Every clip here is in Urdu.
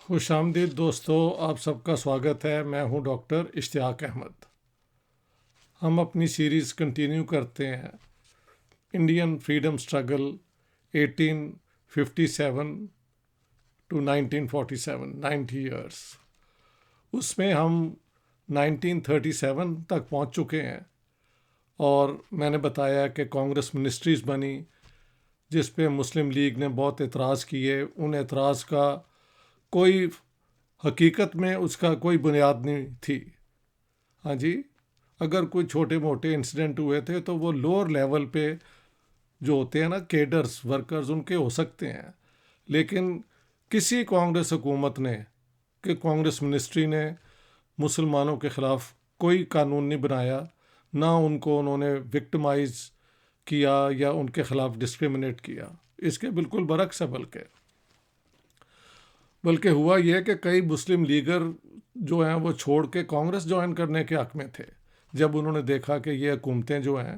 خوش آمدید دوستو، آپ سب کا سواگت ہے۔ میں ہوں ڈاکٹر اشتیاق۔ آپ سب کا سواگت ہے۔ میں ہوں ڈاکٹر اشتیاق احمد۔ ہم اپنی سیریز کنٹینیو کرتے ہیں، Indian freedom struggle 1857 to 1947، 90 years. اس میں ہم 1937 تک پہنچ چکے ہیں، اور میں نے بتایا کہ کانگریس منسٹریز بنی جس پہ مسلم لیگ نے بہت اعتراض کیے۔ ان اعتراض کا کوئی حقیقت میں اس کا کوئی بنیاد نہیں تھی۔ ہاں جی، اگر کوئی چھوٹے موٹے انسیڈنٹ ہوئے تھے تو وہ لوور لیول پہ جو ہوتے ہیں نا، کیڈرز، ورکرز، ان کے ہو سکتے ہیں، لیکن کسی کانگریس حکومت نے کہ کانگریس منسٹری نے مسلمانوں کے خلاف کوئی قانون نہیں بنایا، نہ ان کو انہوں نے وکٹمائز کیا یا ان کے خلاف ڈسکریمنیٹ کیا۔ اس کے بالکل برعکس ہے۔ بلکہ ہوا یہ کہ کئی مسلم لیگر جو ہیں وہ چھوڑ کے کانگریس جوائن کرنے کے حق میں تھے، جب انہوں نے دیکھا کہ یہ حکومتیں جو ہیں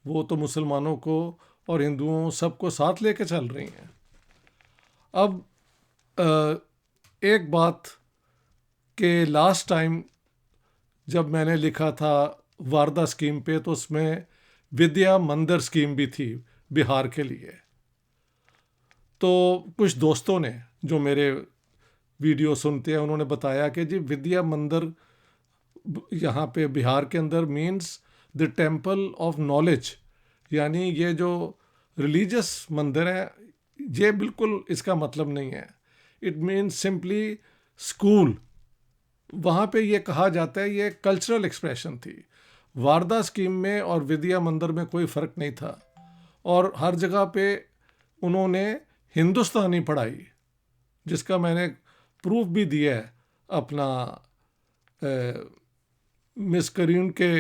وہ تو مسلمانوں کو اور ہندوؤں سب کو ساتھ لے کے چل رہی ہیں۔ اب ایک بات کہ لاسٹ ٹائم جب میں نے لکھا تھا واردہ اسکیم پہ، تو اس میں ودیا مندر اسکیم بھی تھی بہار کے لیے۔ تو کچھ دوستوں نے جو میرے ویڈیو سنتے ہیں انہوں نے بتایا کہ جی ودیا مندر یہاں پہ بہار کے اندر means the temple of knowledge, یعنی یہ جو ریلیجس مندر ہے، یہ بالکل اس کا مطلب نہیں ہے۔ It means simply school. وہاں پہ یہ کہا جاتا ہے یہ کلچرل ایکسپریشن تھی۔ واردہ اسکیم میں اور ودیا مندر میں کوئی فرق نہیں تھا، اور ہر جگہ پہ انہوں نے ہندوستانی پڑھائی، جس کا میں نے پروف بھی دیا ہے اپنا مس کرین کے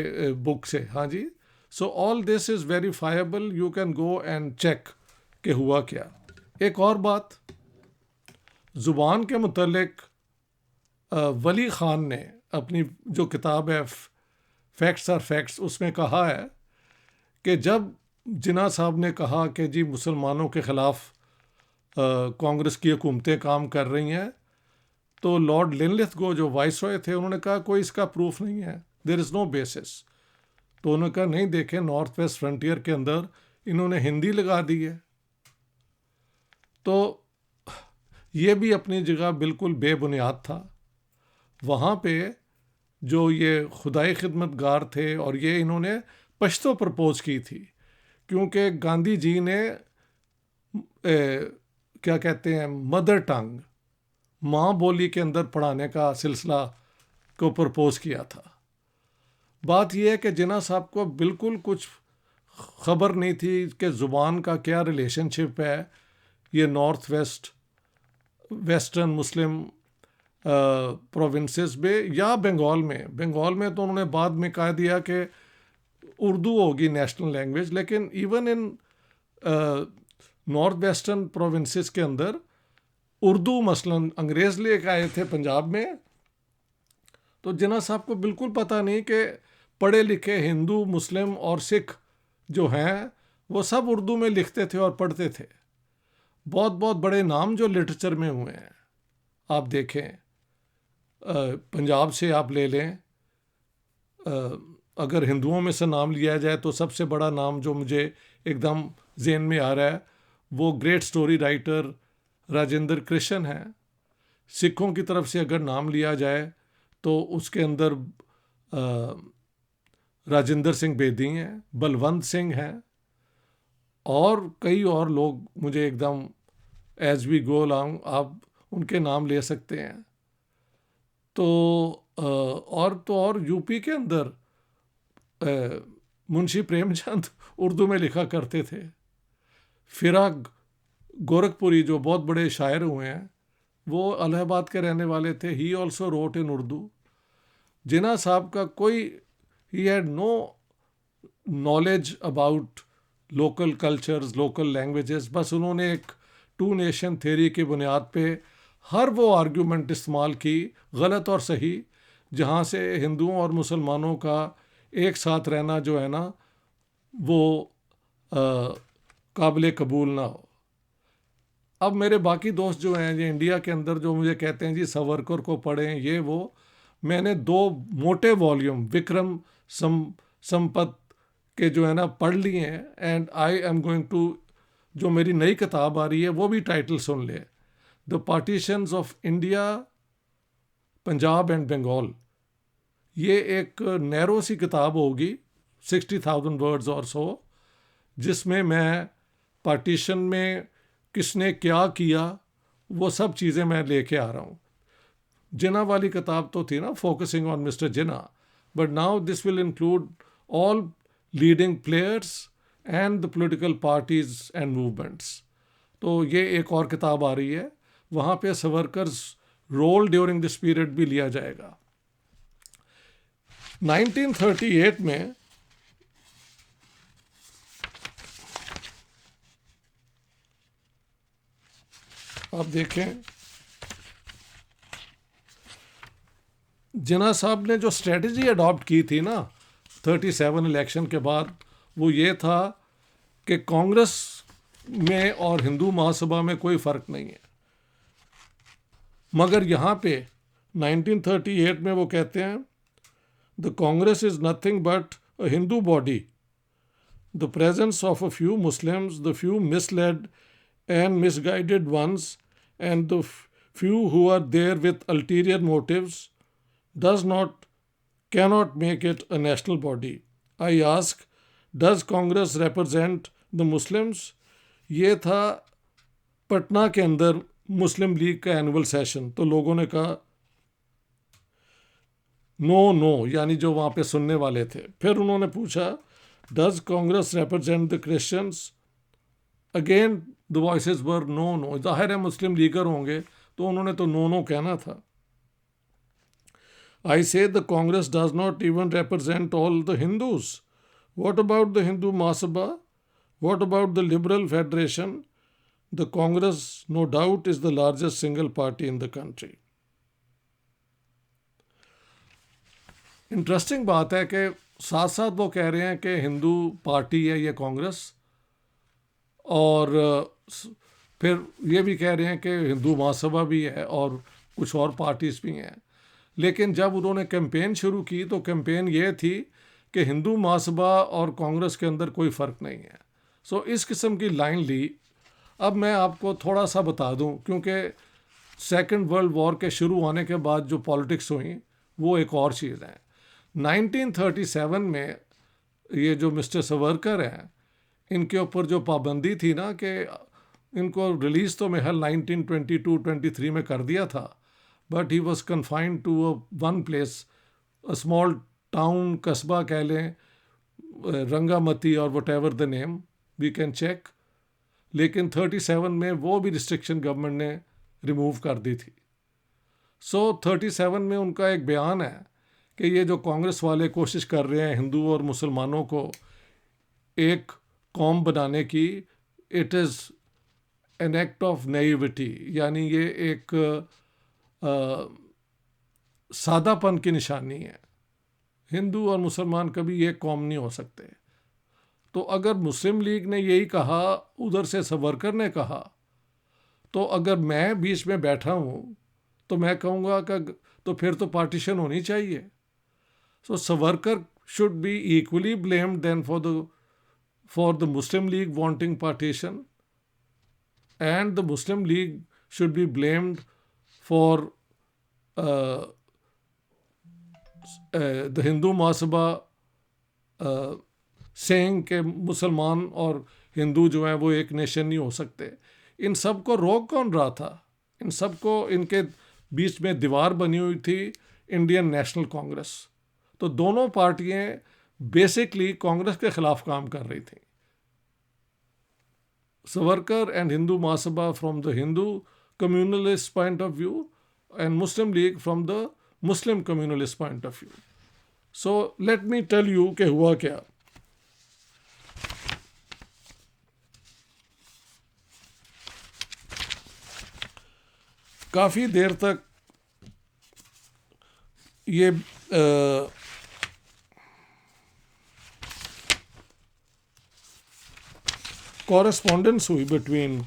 بک سے۔ ہاں جی، so all this is verifiable, you can go and check کہ ہوا کیا۔ ایک اور بات زبان کے متعلق، ولی خان نے اپنی جو کتاب ہے فیکٹس آر فیکٹس، اس میں کہا ہے کہ جب جناح صاحب نے کہا کہ جی مسلمانوں کے خلاف کانگریس کی حکومتیں کام کر رہی ہیں، تو لارڈ لنلتھ جو وائس رائے تھے، انہوں نے کہا کوئی اس کا پروف نہیں ہے، دیر از نو بیسس۔ تو انہوں نے کہا نہیں، دیکھیں نارتھ ویسٹ فرنٹیئر کے اندر انہوں نے ہندی لگا دی ہے۔ تو یہ بھی اپنی جگہ بالکل بے بنیاد تھا۔ وہاں پہ جو یہ خدائی خدمت گار تھے، اور یہ انہوں نے پشتو پرپوز کی تھی، کیونکہ گاندھی جی نے کیا کہتے ہیں مدر ٹنگ، ماں بولی کے اندر پڑھانے کا سلسلہ کو پرپوز کیا تھا۔ بات یہ ہے کہ جناح صاحب کو بالکل کچھ خبر نہیں تھی کہ زبان کا کیا ریلیشن شپ ہے یہ نارتھ ویسٹرن مسلم پروونسز میں یا بنگال میں تو انہوں نے بعد میں کہہ دیا کہ اردو ہوگی نیشنل لینگویج، لیکن even in north western provinces کے اندر اردو مثلاً انگریز لے کے آئے تھے پنجاب میں، تو جناح صاحب کو بالکل پتہ نہیں کہ پڑھے لکھے ہندو، مسلم اور سکھ جو ہیں وہ سب اردو میں لکھتے تھے اور پڑھتے تھے۔ بہت بہت بڑے نام جو لٹریچر میں ہوئے ہیں، آپ دیکھیں پنجاب سے آپ لے لیں، اگر ہندوؤں میں سے نام لیا جائے تو سب سے بڑا نام جو مجھے ایک دم ذہن میں آ رہا ہے وہ great story writer Rajinder Krishan ہے۔ سکھوں کی طرف سے اگر نام لیا جائے تو اس کے اندر راجندر سنگھ بیدی ہیں، بلونت سنگھ ہیں، اور کئی اور لوگ مجھے ایک them as we go along آپ ان کے نام لے سکتے ہیں۔ تو اور یو پی کے اندر منشی پریم چند اردو میں لکھا کرتے تھے۔ فراق گورکھپوری جو بہت بڑے شاعر ہوئے ہیں، وہ الہ آباد کے رہنے والے تھے، ہی آلسو روٹ ان اردو۔ جناح صاحب کا کوئی he had no knowledge about local cultures, local languages, بس انہوں نے ایک ٹو نیشن تھیوری کی بنیاد پہ ہر وہ آرگیومنٹ استعمال کی، غلط اور صحیح، جہاں سے ہندوؤں اور مسلمانوں کا ایک ساتھ رہنا جو ہے نا وہ قابل قبول نہ ہو۔ اب میرے باقی دوست جو ہیں یہ انڈیا کے اندر جو مجھے کہتے ہیں جی سورکر کو پڑھیں یہ وہ، میں نے 2 موٹے والیوم وکرم سمپت کے جو ہے نا پڑھ لیے ہیں، and I am going to, جو میری نئی کتاب آ رہی ہے وہ بھی ٹائٹل سن لے، the partitions of India, Punjab and Bengal. یہ ایک نیرو سی کتاب ہوگی 60,000 ورڈز اور سو، جس میں پارٹیشن میں کس نے کیا کیا وہ سب چیزیں میں لے کے آ رہا ہوں. جنا والی کتاب تو تھی نا فوکسنگ آن مسٹر جنا، but now this will include all leading players and the political parties and movements. تو یہ ایک اور کتاب آ رہی ہے، وہاں پہ سورکرز رول ڈیورنگ دس پیریڈ بھی لیا جائے گا. 1938 میں آپ دیکھیں جناح صاحب نے جو اسٹریٹجی اڈاپٹ کی تھی نا 37 الیکشن کے بعد، وہ یہ تھا کہ کانگریس میں اور ہندو مہاسبھا میں کوئی فرق نہیں ہے. مگر یہاں پہ 1938 میں وہ کہتے ہیں the Congress is nothing but a Hindu body, the presence of a few Muslims, the few misled and misguided ones and the few who are there with ulterior motives cannot make it a national body. I ask, does Congress represent the Muslims? یہ تھا پٹنہ کے اندر مسلم لیگ کا اینول سیشن. تو لوگوں نے کہا نو، یعنی جو وہاں پہ سننے والے تھے. پھر انہوں نے پوچھا does Congress represent the Christians? Again the voices were no. ظاہر ہے مسلم لیگر ہوں گے تو انہوں نے تو نو کہنا تھا. I say the Congress does not even represent all the Hindus. What about the Hindu Mahasabha? What about the Liberal Federation? The Congress, no doubt, is the largest single party in the country. Interesting بات ہے کہ ساتھ ساتھ وہ کہہ رہے ہیں کہ ہندو پارٹی ہے یہ کانگریس، اور پھر یہ بھی کہہ رہے ہیں کہ ہندو مہاسبھا بھی ہے اور کچھ اور پارٹیز بھی ہیں. لیکن جب انہوں نے کیمپین شروع کی تو کیمپین یہ تھی کہ ہندو مہاسبھا اور کانگریس کے اندر کوئی فرق نہیں ہے. سو اس قسم کی لائن لی. اب میں آپ کو تھوڑا سا بتا دوں، کیونکہ سیکنڈ ورلڈ وار کے شروع ہونے کے بعد جو پالیٹکس ہوئیں وہ ایک اور چیز ہے. 1937 میں یہ جو مسٹر سورکر ہیں ان کے اوپر جو پابندی تھی نا کہ ان کو ریلیز تو محل 1922-23 میں کر دیا تھا، but he was confined to one place, small town, قصبہ کہہ لیں، رنگا متی اور whatever the name we can check. لیکن 37 میں وہ بھی ریسٹرکشن گورنمنٹ نے ریموو کر دی تھی. سو 37 میں ان کا ایک بیان ہے کہ یہ جو کانگریس والے کوشش کر رہے ہیں ہندو اور مسلمانوں کو ایک قوم بنانے کی، it is an act of naivety, یعنی یہ ایک سادہ پن کی نشانی ہے. ہندو اور مسلمان کبھی ایک قوم نہیں ہو سکتے. تو اگر مسلم لیگ نے یہی کہا، ادھر سے سورکر نے کہا، تو اگر میں بیچ میں بیٹھا ہوں تو میں کہوں گا کہ تو پھر تو پارٹیشن ہونی چاہیے. سو سورکر should be equally blamed then for the Muslim League wanting partition, and the Muslim League should be blamed for the Hindu Mahasabha saying کہ مسلمان اور ہندو جو ہیں وہ ایک نیشن نہیں ہو سکتے. ان سب کو روک کون رہا تھا؟ ان سب کو ان کے بیچ میں دیوار بنی ہوئی تھی انڈین نیشنل کانگریس. تو دونوں پارٹیاں بیسکلی کانگریس کے خلاف کام کر رہی تھیں. Savarkar and Hindu Mahasabha from the Hindu communalist point of view and Muslim League from the Muslim communalist point of view. So let me tell you کہ ہوا کیا. کافی دیر تک یہ کورسپونڈنس ہوئی between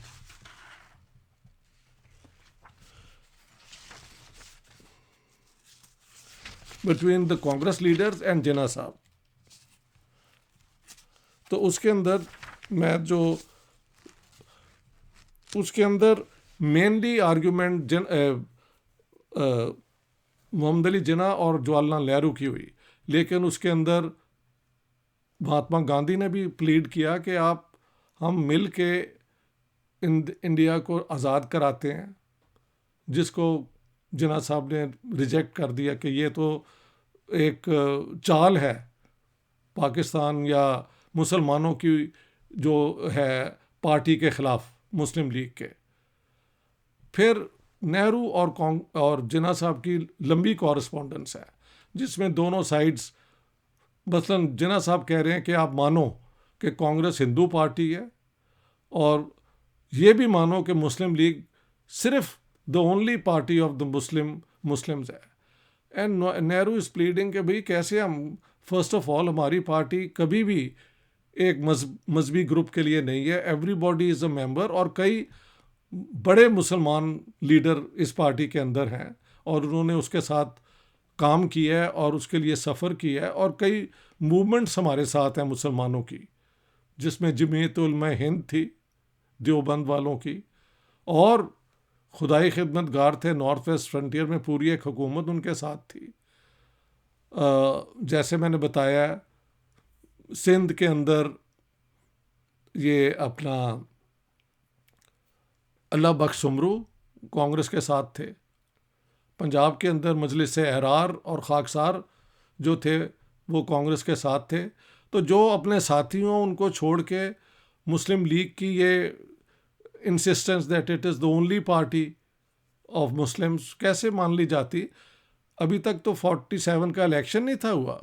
between the Congress leaders and Jinnah صاحب. تو اس کے اندر مینلی آرگیومنٹ محمد علی جناح اور جواہر لال نہرو کی ہوئی، لیکن اس کے اندر مہاتما گاندھی نے بھی پلیڈ کیا کہ ہم مل کے انڈیا کو آزاد کراتے ہیں، جس کو جناح صاحب نے ریجیکٹ کر دیا کہ یہ تو ایک چال ہے پاکستان یا مسلمانوں کی جو ہے پارٹی کے خلاف، مسلم لیگ کے. پھر نہرو اور جناح صاحب کی لمبی کورسپونڈنس ہے جس میں دونوں سائڈز، مثلاً جناح صاحب کہہ رہے ہیں کہ آپ مانو کہ کانگریس ہندو پارٹی ہے اور یہ بھی مانو کہ مسلم لیگ صرف دا only party of the Muslims ہے. اینڈ نہرو از پلیڈنگ کہ بھئی کیسے ہم، فرسٹ آف آل ہماری پارٹی کبھی بھی ایک مذہبی گروپ کے لیے نہیں ہے، ایوری باڈی از اے ممبر، اور کئی بڑے مسلمان لیڈر اس پارٹی کے اندر ہیں اور انہوں نے اس کے ساتھ کام کیا ہے اور اس کے لیے سفر کیا ہے، اور کئی موومنٹس ہمارے ساتھ ہیں مسلمانوں کی، جس میں جمعیت علماء ہند تھی دیوبند والوں کی، اور خدائی خدمت گار تھے نارتھ ویسٹ فرنٹیئر میں، پوری ایک حکومت ان کے ساتھ تھی. جیسے میں نے بتایا سندھ کے اندر یہ اپنا اللہ بخش سمرو کانگریس کے ساتھ تھے، پنجاب کے اندر مجلس احرار اور خاکسار جو تھے وہ کانگریس کے ساتھ تھے. تو جو اپنے ساتھیوں ان کو چھوڑ کے مسلم لیگ کی یہ insistence that it is the only party of Muslims کیسے مان لی جاتی؟ ابھی تک تو 47 کا الیکشن نہیں تھا ہوا،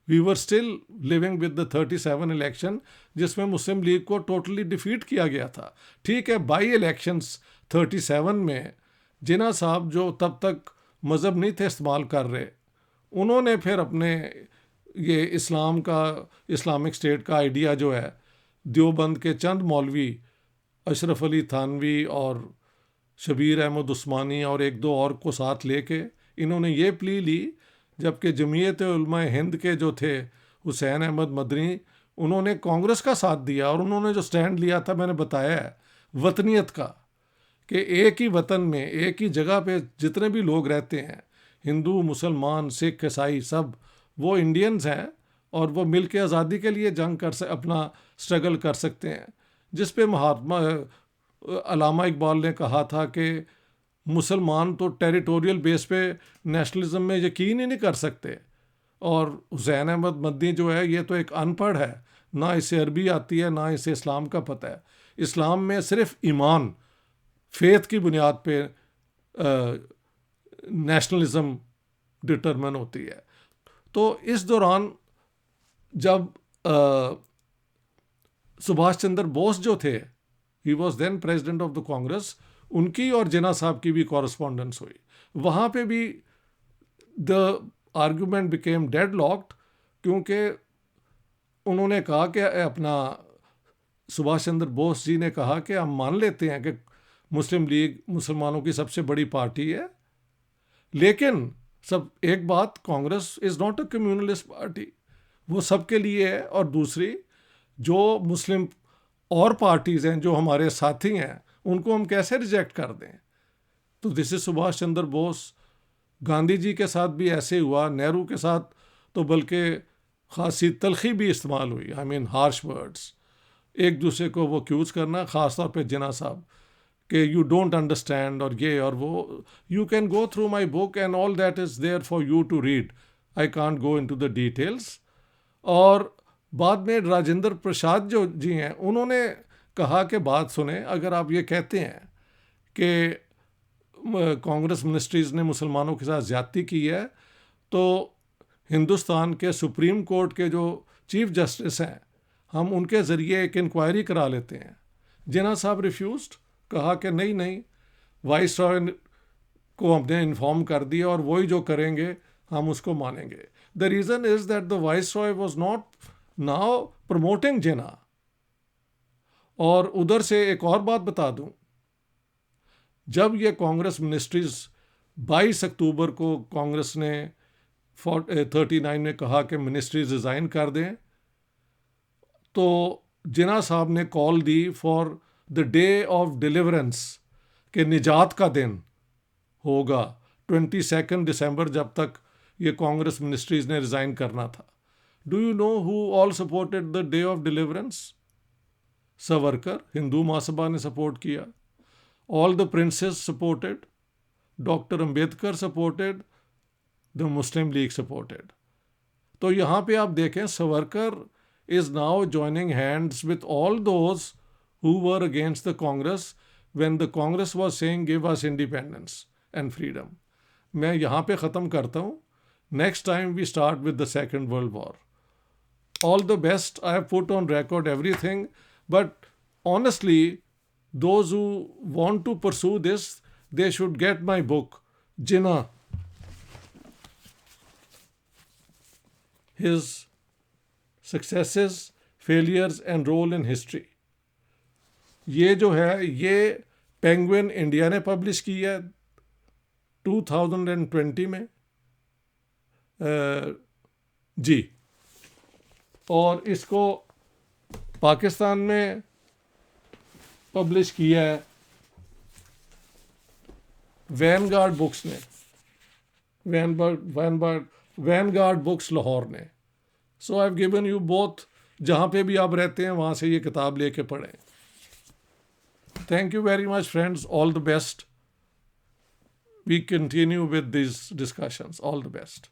we were still living with the 37 election جس میں مسلم لیگ کو ٹوٹلی ڈیفیٹ کیا گیا تھا. ٹھیک ہے، بائی الیکشنز 37 میں جناح صاحب جو تب تک مذہب نہیں تھے استعمال کر رہے، انہوں نے پھر اپنے یہ اسلامک اسٹیٹ کا آئیڈیا جو ہے، دیوبند کے چند مولوی اشرف علی تھانوی اور شبیر احمد عثمانی اور ایک دو اور کو ساتھ لے کے انہوں نے یہ پلی لی، جبکہ جمعیت علماء ہند کے جو تھے حسین احمد مدنی، انہوں نے کانگریس کا ساتھ دیا، اور انہوں نے جو سٹینڈ لیا تھا میں نے بتایا ہے وطنیت کا، کہ ایک ہی وطن میں ایک ہی جگہ پہ جتنے بھی لوگ رہتے ہیں، ہندو مسلمان سکھ عیسائی سب وہ انڈینز ہیں، اور وہ مل کے آزادی کے لیے جنگ اپنا اسٹرگل کر سکتے ہیں. جس پہ علامہ اقبال نے کہا تھا کہ مسلمان تو ٹیریٹوریل بیس پہ نیشنلزم میں یقین ہی نہیں کر سکتے، اور حسین احمد مدنی جو ہے یہ تو ایک ان پڑھ ہے، نہ اسے عربی آتی ہے نہ اسے اسلام کا پتہ ہے. اسلام میں صرف ایمان، فیتھ کی بنیاد پہ نیشنلزم ڈٹرمن ہوتی ہے. تو اس دوران جب سبھاش چندر بوس جو تھے، he was then president of the Congress, ان کی اور جناح صاحب کی بھی کورسپونڈنس ہوئی. وہاں پہ بھی the argument became deadlocked, کیونکہ انہوں نے کہا کہ اپنا سبھاش چندر بوس جی نے کہا کہ ہم مان لیتے ہیں کہ مسلم لیگ مسلمانوں کی سب سے بڑی پارٹی ہے، لیکن ایک بات، Congress is not a communalist party, وہ سب کے لیے ہے، اور دوسری جو مسلم اور پارٹیز ہیں جو ہمارے ساتھی ہیں ان کو ہم کیسے ریجیکٹ کر دیں. تو دس از سبھاش چندر بوس. گاندھی جی کے ساتھ بھی ایسے ہوا، نہرو کے ساتھ تو بلکہ خاصی تلخی بھی استعمال ہوئی، ہارش ورڈز، ایک دوسرے کو وہ ایکیوز کرنا، خاص طور پہ جناح صاحب کہ یو ڈونٹ انڈرسٹینڈ اور یہ اور وہ. You can go through my book and all that is there for you to read, I can't go into the details. اور بعد میں راجندر پرساد جو جی ہیں انہوں نے کہا کہ بات سنیں، اگر آپ یہ کہتے ہیں کہ کانگریس منسٹریز نے مسلمانوں کے ساتھ زیادتی کی ہے، تو ہندوستان کے سپریم کورٹ کے جو چیف جسٹس ہیں ہم ان کے ذریعے ایک انکوائری کرا لیتے ہیں. جناح صاحب ریفیوزڈ، کہا کہ نہیں، وائس رائے کو ہم نے انفارم کر دیا اور وہی جو کریں گے ہم اس کو مانیں گے. The reason is that the viceroy was not now promoting Jinnah. اور ادھر سے ایک اور بات بتا دوں، جب یہ کانگریس منسٹریز 22 اکتوبر کو کانگریس نے 39 میں کہا کہ منسٹریز ریزائن کر دیں، تو جناح صاحب نے کال دی for the day of deliverance, کہ نجات کا دن ہوگا 22 دسمبر، جب تک یہ کانگریس منسٹریز نے ریزائن کرنا تھا. Do you know who all supported the day of deliverance? Savarkar, Hindu Mahasabha نے سپورٹ کیا. All the princes supported. Doctor Ambedkar supported. The Muslim League supported. تو یہاں پہ آپ دیکھیں سورکر is now joining hands with all those who were against the Congress when the Congress was saying give us independence and freedom. میں یہاں پہ ختم کرتا ہوں. Next time we start with the Second World War. All the best. I have put on record everything, but honestly, those who want to pursue this, they should get my book, Jinnah, his successes, failures and role in history. یہ جو ہے یہ پینگوئن انڈیا نے پبلش کی ہے 2020 میں جی، اور اس کو پاکستان میں پبلش کیا ہے وین گارڈ بکس نے، وین گارڈ بکس لاہور نے. So I've given you both. جہاں پہ بھی آپ رہتے ہیں وہاں سے یہ کتاب لے کے پڑھیں. Thank you very much, friends. All the best. We continue with these discussions. All the best.